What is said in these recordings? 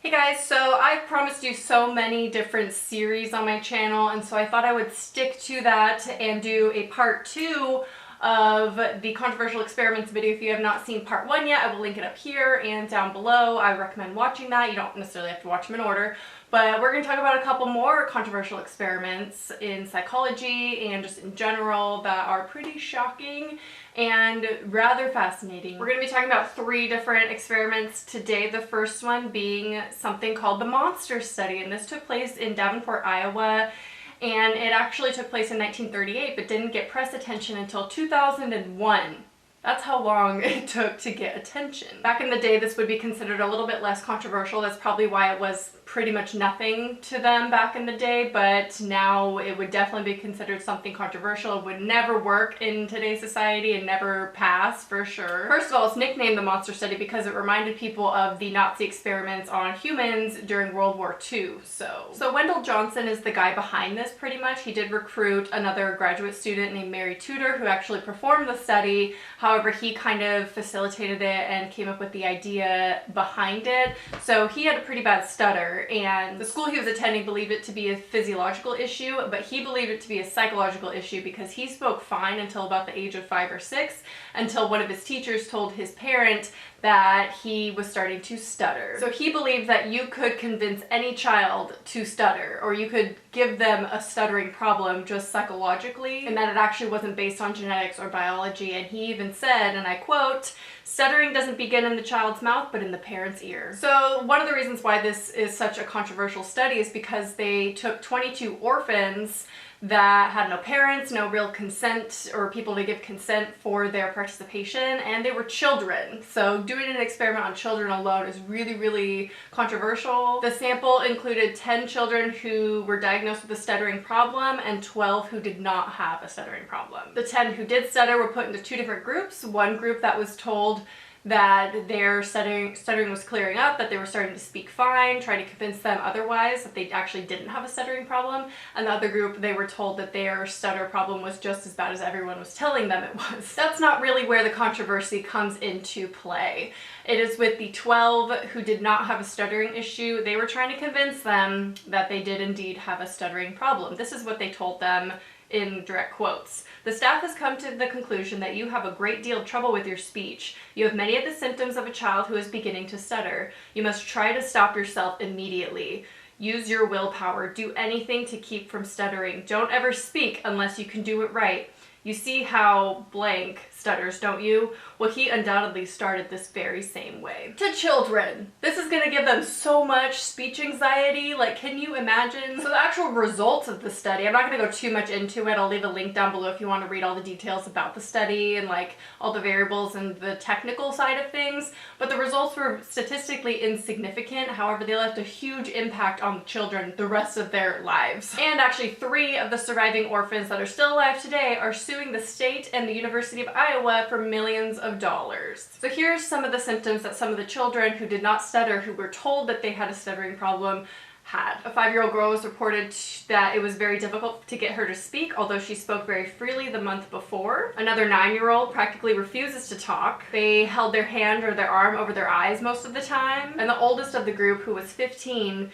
Hey guys, so I've promised you so many different series on my channel, and so I thought I would stick to that and do a part 2 of the controversial experiments video. If you have not seen part 1 yet, I will link it up here and down below. I recommend watching that. You don't necessarily have to watch them in order, but we're going to talk about a couple more controversial experiments in psychology and just in general that are pretty shocking and rather fascinating. We're going to be talking about 3 different experiments today. The first one being something called the monster study, and this took place in Davenport, Iowa, and it actually took place in 1938 but didn't get press attention until 2001. That's how long it took to get attention. Back in the day, this would be considered a little bit less controversial. That's probably why it was pretty much nothing to them back in the day, but now it would definitely be considered something controversial. It would never work in today's society and never pass, for sure. First of all, it's nicknamed the monster study because it reminded people of the Nazi experiments on humans during World War II. So Wendell Johnson is the guy behind this pretty much. He did recruit another graduate student named Mary Tudor who actually performed the study. However, he kind of facilitated it and came up with the idea behind it. So he had a pretty bad stutter, and the school he was attending believed it to be a physiological issue, but he believed it to be a psychological issue because he spoke fine until about the age of 5 or 6, until one of his teachers told his parent that he was starting to stutter. So he believed that you could convince any child to stutter, or you could give them a stuttering problem just psychologically, and that it actually wasn't based on genetics or biology. And he even said, and I quote, "Stuttering doesn't begin in the child's mouth, but in the parent's ear." So one of the reasons why this is such a controversial study is because they took 22 orphans that had no parents, no real consent or people to give consent for their participation, and they were children. So doing an experiment on children alone is really, really controversial. The sample included 10 children who were diagnosed with a stuttering problem and 12 who did not have a stuttering problem. The 10 who did stutter were put into 2 different groups. One group that was told that their stuttering was clearing up, that they were starting to speak fine, trying to convince them otherwise that they actually didn't have a stuttering problem. And the other group, they were told that their stutter problem was just as bad as everyone was telling them it was. That's not really where the controversy comes into play. It is with the 12 who did not have a stuttering issue. They were trying to convince them that they did indeed have a stuttering problem. This is what they told them in direct quotes. "The staff has come to the conclusion that you have a great deal of trouble with your speech. You have many of the symptoms of a child who is beginning to stutter. You must try to stop yourself immediately. Use your willpower. Do anything to keep from stuttering. Don't ever speak unless you can do it right. You see how blank stutters, don't you? Well, he undoubtedly started this very same way." To children. This is gonna give them so much speech anxiety. Like, can you imagine? So the actual results of the study, I'm not gonna go too much into it. I'll leave a link down below if you want to read all the details about the study and like all the variables and the technical side of things. But the results were statistically insignificant. However, they left a huge impact on the children the rest of their lives. And actually 3 of the surviving orphans that are still alive today are suing the state and the University of Iowa for millions of dollars. So here's some of the symptoms that some of the children who did not stutter, who were told that they had a stuttering problem, had. A 5-year-old girl was reported that it was very difficult to get her to speak, although she spoke very freely the month before. Another 9-year-old practically refuses to talk. They held their hand or their arm over their eyes most of the time. And the oldest of the group, who was 15,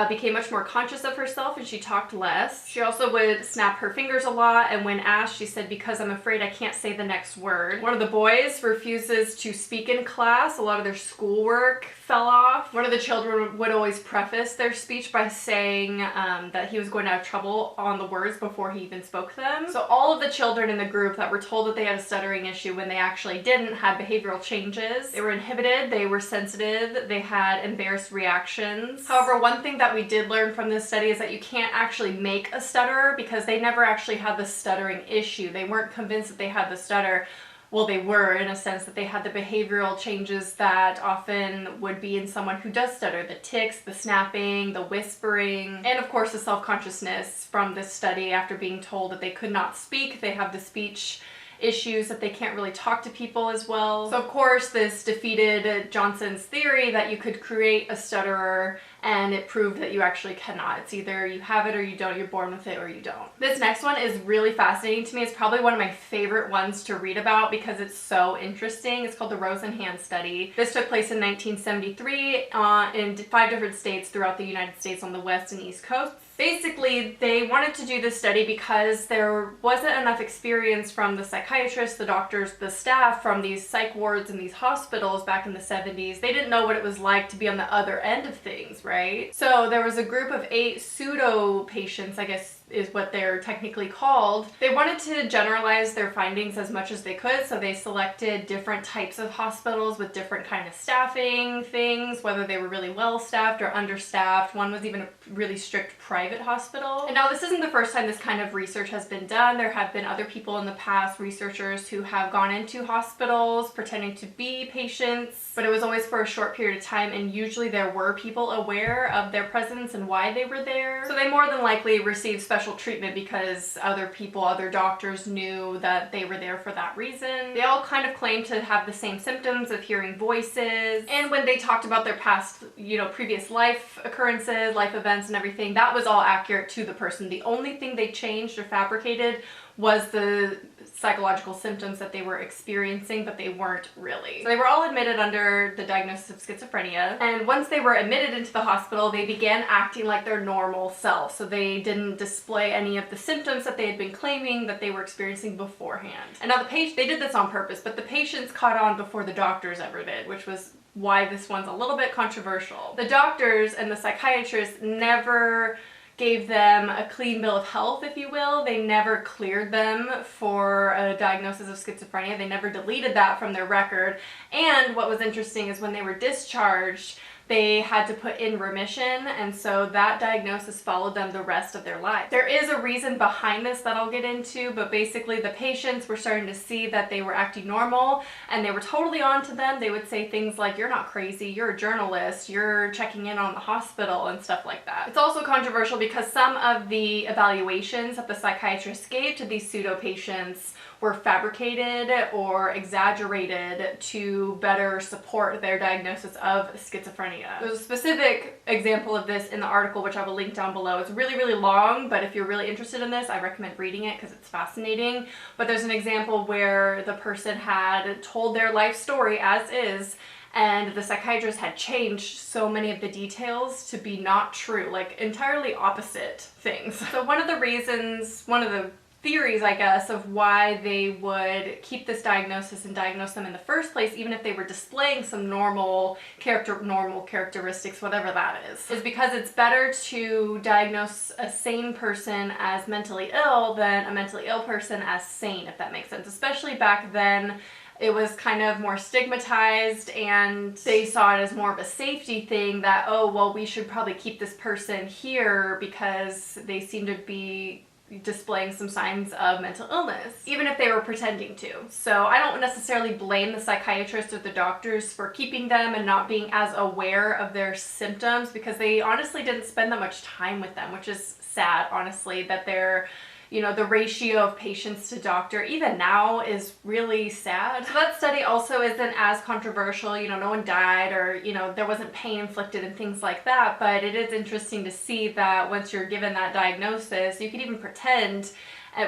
became much more conscious of herself and she talked less. She also would snap her fingers a lot, and when asked, she said, "Because I'm afraid I can't say the next word." One of the boys refuses to speak in class. A lot of their schoolwork fell off. One of the children would always preface their speech by saying that he was going to have trouble on the words before he even spoke them. So all of the children in the group that were told that they had a stuttering issue when they actually didn't had behavioral changes. They were inhibited, they were sensitive, they had embarrassed reactions. However, one thing that we did learn from this study is that you can't actually make a stutterer because they never actually had the stuttering issue. They weren't convinced that they had the stutter. Well, they were, in a sense, that they had the behavioral changes that often would be in someone who does stutter. The tics, the snapping, the whispering, and of course the self-consciousness from this study. After being told that they could not speak, they have the speech issues that they can't really talk to people as well. So of course this defeated Johnson's theory that you could create a stutterer and it proved that you actually cannot. It's either you have it or you don't, you're born with it or you don't. This next one is really fascinating to me. It's probably one of my favorite ones to read about because it's so interesting. It's called the Rosenhan study. This took place in 1973 in 5 different states throughout the United States on the West and East Coast. Basically, they wanted to do this study because there wasn't enough experience from the psychiatrists, the doctors, the staff from these psych wards and these hospitals back in the 70s. They didn't know what it was like to be on the other end of things, right? So there was a group of 8 pseudo patients, I guess is what they're technically called. They wanted to generalize their findings as much as they could, so they selected different types of hospitals with different kind of staffing things, whether they were really well staffed or understaffed. One was even a really strict private hospital. And now this isn't the first time this kind of research has been done. There have been other people in the past, researchers who have gone into hospitals pretending to be patients, but it was always for a short period of time, and usually there were people aware of their presence and why they were there. So they more than likely received special treatment because other people, other doctors knew that they were there for that reason. They all kind of claimed to have the same symptoms of hearing voices, and when they talked about their past, previous life occurrences, life events and everything, that was all accurate to the person. The only thing they changed or fabricated was the psychological symptoms that they were experiencing, but they weren't really. So they were all admitted under the diagnosis of schizophrenia, and once they were admitted into the hospital, they began acting like their normal self. So they didn't display any of the symptoms that they had been claiming that they were experiencing beforehand. And now they did this on purpose, but the patients caught on before the doctors ever did, which was why this one's a little bit controversial. The doctors and the psychiatrists never gave them a clean bill of health, if you will. They never cleared them for a diagnosis of schizophrenia. They never deleted that from their record. And what was interesting is when they were discharged, they had to put in remission, and so that diagnosis followed them the rest of their life. There is a reason behind this that I'll get into, but basically the patients were starting to see that they were acting normal, and they were totally on to them. They would say things like, "You're not crazy, you're a journalist, you're checking in on the hospital," and stuff like that. It's also controversial because some of the evaluations that the psychiatrists gave to these pseudo patients were fabricated or exaggerated to better support their diagnosis of schizophrenia. There's a specific example of this in the article, which I will link down below. It's really, really long, but if you're really interested in this, I recommend reading it because it's fascinating. But there's an example where the person had told their life story as is, and the psychiatrist had changed so many of the details to be not true, like entirely opposite things. So one of the theories, I guess, of why they would keep this diagnosis and diagnose them in the first place, even if they were displaying some normal characteristics, whatever that is because it's better to diagnose a sane person as mentally ill than a mentally ill person as sane, if that makes sense. Especially back then, it was kind of more stigmatized, and they saw it as more of a safety thing that, oh, well, we should probably keep this person here because they seem to be displaying some signs of mental illness, even if they were pretending to. So I don't necessarily blame the psychiatrists or the doctors for keeping them and not being as aware of their symptoms, because they honestly didn't spend that much time with them, which is sad, honestly, that they're the ratio of patients to doctor, even now, is really sad. So that study also isn't as controversial. No one died, or, there wasn't pain inflicted and things like that. But it is interesting to see that once you're given that diagnosis, you could even pretend,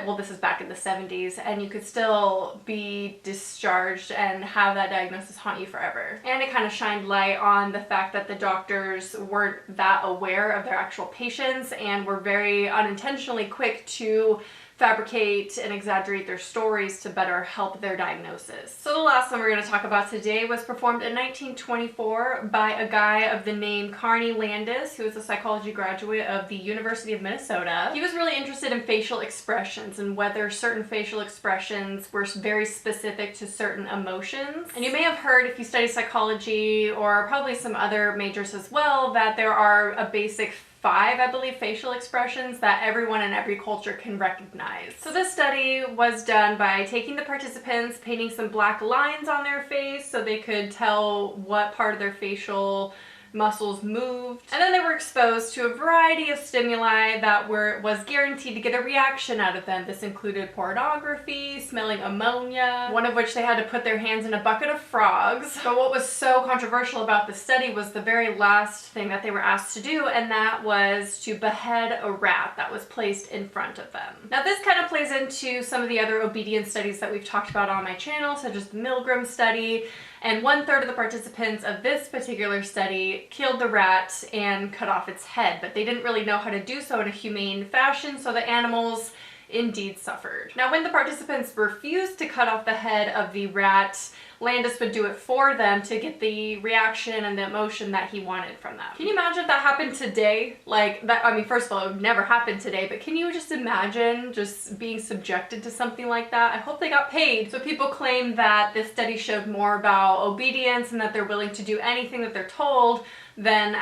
well, this is back in the 70s, and you could still be discharged and have that diagnosis haunt you forever. And it kind of shined light on the fact that the doctors weren't that aware of their actual patients and were very unintentionally quick to fabricate and exaggerate their stories to better help their diagnosis. So the last one we're going to talk about today was performed in 1924 by a guy of the name Landis, who was a psychology graduate of the University of Minnesota. He was really interested in facial expressions and whether certain facial expressions were very specific to certain emotions. And you may have heard, if you study psychology or probably some other majors as well, that there are a basic 5, I believe, facial expressions that everyone in every culture can recognize. So this study was done by taking the participants, painting some black lines on their face so they could tell what part of their facial muscles moved. And then they were exposed to a variety of stimuli that was guaranteed to get a reaction out of them. This included pornography, smelling ammonia, one of which they had to put their hands in a bucket of frogs. But what was so controversial about the study was the very last thing that they were asked to do, and that was to behead a rat that was placed in front of them. Now this kind of plays into some of the other obedience studies that we've talked about on my channel, such as the Milgram study, and 1/3 of the participants of this particular study killed the rat and cut off its head, but they didn't really know how to do so in a humane fashion, so the animals indeed suffered. Now when the participants refused to cut off the head of the rat, Landis would do it for them to get the reaction and the emotion that he wanted from them. Can you imagine if that happened today? Like that, I mean, first of all, it would never happen today, but can you just imagine just being subjected to something like that? I hope they got paid. So people claim that this study showed more about obedience and that they're willing to do anything that they're told than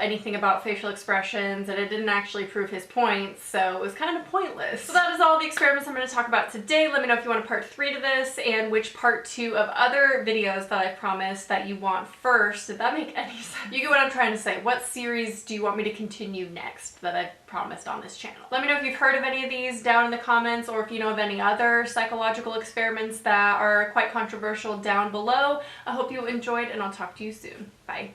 anything about facial expressions, and it didn't actually prove his points, so it was kind of pointless. So that is all the experiments I'm going to talk about today. Let me know if you want a part 3 to this and which part 2 of other videos that I promised that you want first. Did that make any sense? You get what I'm trying to say. What series do you want me to continue next that I've promised on this channel? Let me know if you've heard of any of these down in the comments, or if you know of any other psychological experiments that are quite controversial down below. I hope you enjoyed, and I'll talk to you soon. Bye.